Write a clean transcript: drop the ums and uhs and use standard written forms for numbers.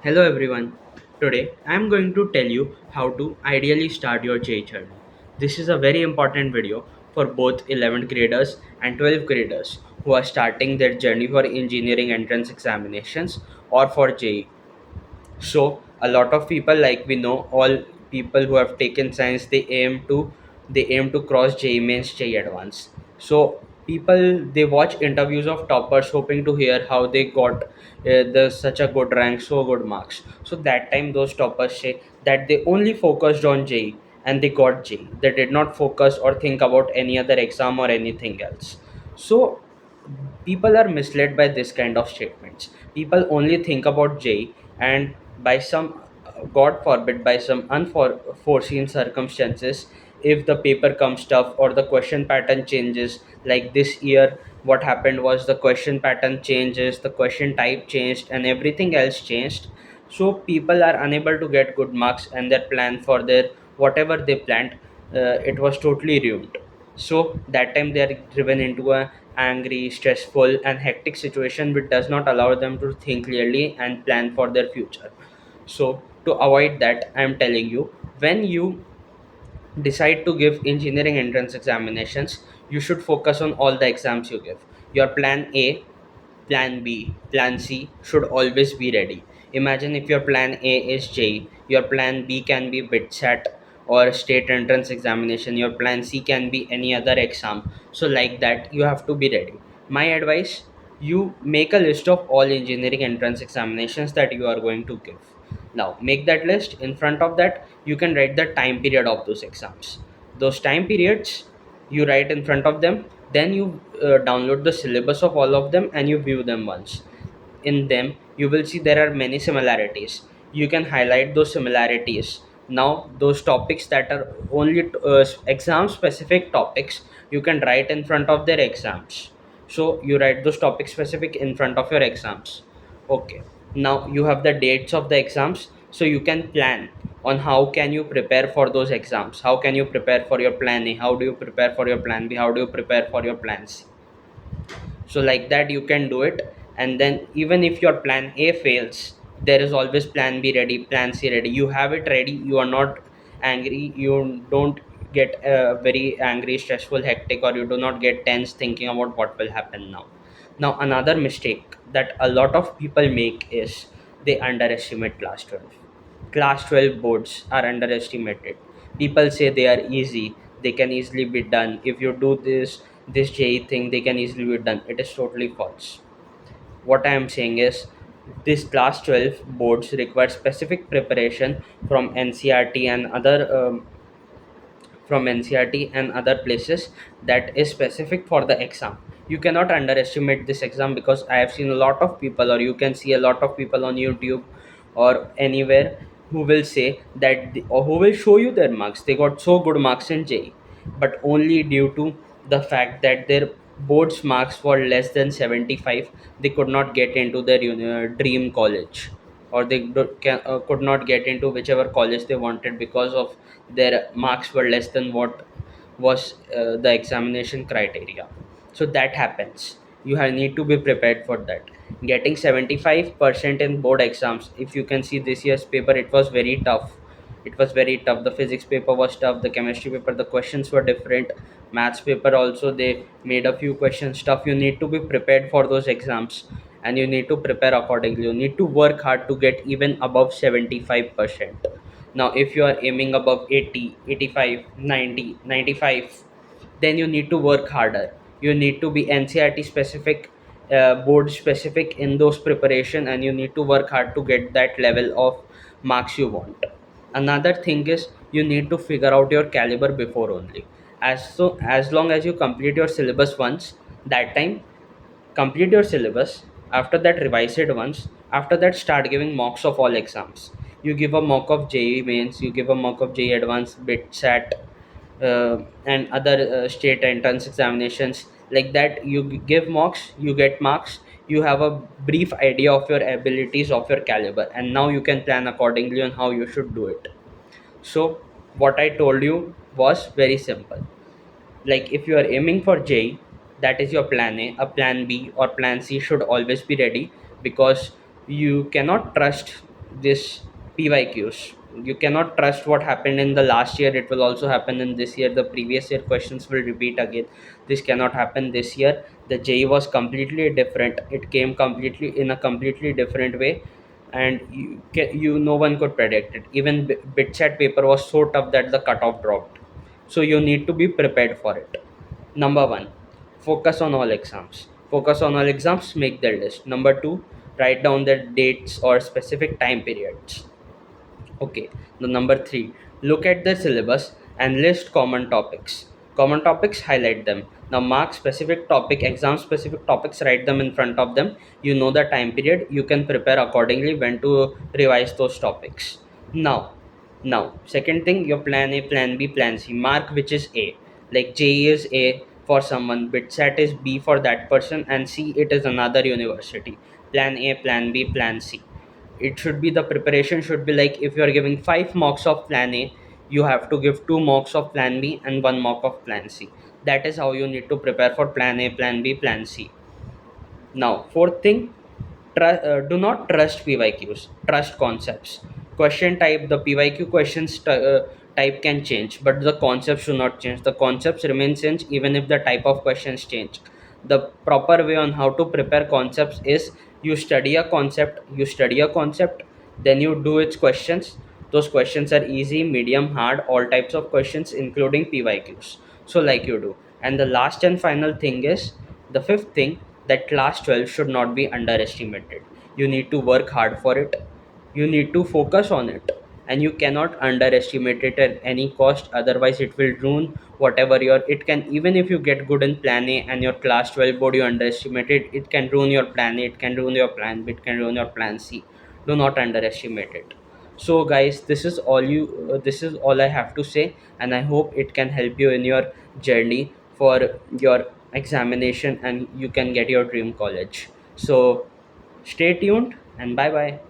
Hello everyone. Today I am going to tell you how to ideally start your JEE journey. This is a very important video for both 11th graders and 12th graders who are starting their journey for engineering entrance examinations or for JEE. So a lot of people, like we know, all people who have taken science, they aim to cross JEE mains, JEE advance. So people, they watch interviews of toppers hoping to hear how they got such a good rank, so good marks. So that time those toppers say that they only focused on JEE and they got JEE. They did not focus or think about any other exam or anything else. So people are misled by this kind of statements. People only think about JEE, and by some God forbid, by some unforeseen circumstances, if the paper comes tough or the question pattern changes, like this year what happened was the question pattern changes, the question type changed, and everything else changed. So people are unable to get good marks, and their plan for their whatever they planned, it was totally ruined. So that time they are driven into a angry, stressful, and hectic situation which does not allow them to think clearly and plan for their future. So to avoid that, I am telling you, when you decide to give engineering entrance examinations, you should focus on all the exams you give. Your plan A, plan B, plan C should always be ready. Imagine if your plan A is JEE, your plan B can be BITSAT or state entrance examination, your plan C can be any other exam. So, like that, you have to be ready. My advice, you make a list of all engineering entrance examinations that you are going to give. Now, make that list. In front of that, you can write the time period of those exams. Those time periods you write in front of them, then you download the syllabus of all of them and you view them once. In them you will see there are many similarities. You can highlight those similarities. Now those topics that are only exam specific topics, you can write in front of their exams. So you write those topic specific in front of your exams. Okay, now you have the dates of the exams, so you can plan on how can you prepare for those exams. How can you prepare for your plan A, how do you prepare for your plan B, how do you prepare for your plan C. So like that you can do it. And then even if your plan A fails, there is always plan B ready, plan C ready. You have it ready. You are not angry, you don't get very angry, stressful, hectic, or you do not get tense thinking about what will happen now. Now another mistake that a lot of people make is they underestimate class 12. Class 12 boards are underestimated. People say they are easy, they can easily be done. If you do this JEE thing, they can easily be done. It is totally false. What I am saying is, this class 12 boards require specific preparation from NCRT and other places, that is specific for the exam. You cannot underestimate this exam, because I have seen a lot of people, or you can see a lot of people on YouTube or anywhere, who will say that or who will show you their marks, they got so good marks in JEE, but only due to the fact that their board's marks were less than 75, they could not get into their dream college, or they could not get into whichever college they wanted, because of their marks were less than what was the examination criteria. So that happens. You need to be prepared for that. Getting 75% in board exams, if you can see this year's paper, it was very tough. It was very tough. The physics paper was tough, the chemistry paper, the questions were different. Maths paper also, they made a few questions tough. You need to be prepared for those exams, and you need to prepare accordingly. You need to work hard to get even above 75%. Now if you are aiming above 80, 85, 90, 95, then you need to work harder. You need to be NCRT specific, board specific in those preparation, and you need to work hard to get that level of marks you want. Another thing is, you need to figure out your caliber before only. As long as you complete your syllabus once, that time complete your syllabus. After that, revise it once. After that, start giving mocks of all exams. You give a mock of JEE mains, you give a mock of JEE advanced, BITSAT, and other state entrance examinations. Like that, you give mocks, you get marks, you have a brief idea of your abilities, of your caliber, and now you can plan accordingly on how you should do it. So what I told you was very simple. Like if you are aiming for JEE, that is your plan A. A plan B or plan C should always be ready, because you cannot trust this PYQs. You cannot trust what happened in the last year, it will also happen in this year. The previous year questions will repeat again. This cannot happen this year. The JEE was completely different. It came completely in a completely different way, and no one could predict it. Even BITSAT paper was so tough that the cutoff dropped. So you need to be prepared for it. Number one, focus on all exams. Focus on all exams, make their list. Number two, write down the dates or specific time periods. Okay, the number three, look at the syllabus and list common topics. Common topics, highlight them. Now mark specific topic, exam specific topics, write them in front of them. You know the time period, you can prepare accordingly when to revise those topics. Now, second thing, your plan A, plan B, plan C. Mark which is A. Like JE is A for someone, BITSAT is B for that person, and C it is another university. Plan A, plan B, plan C. It should be, the preparation should be like, if you are giving 5 mocks of plan A, you have to give 2 mocks of plan B and 1 mock of plan C. That is how you need to prepare for plan A, plan B, plan C. Now, fourth thing, do not trust PYQs, trust concepts. Question type, the PYQ questions type can change, but the concepts should not change. The concepts remain same even if the type of questions change. The proper way on how to prepare concepts is, you study a concept, then you do its questions. Those questions are easy, medium, hard, all types of questions, including PYQs. So, like you do. And the last and final thing is, the fifth thing, that class 12 should not be underestimated. You need to work hard for it, you need to focus on it, and you cannot underestimate it at any cost. Otherwise it will ruin whatever your, it can, even if you get good in plan A and your class 12 board you underestimate it, it can ruin your plan A, it can ruin your plan B, it can ruin your plan C. Do not underestimate it. So guys, this is all I have to say, and I hope it can help you in your journey for your examination and you can get your dream college. So stay tuned and bye bye.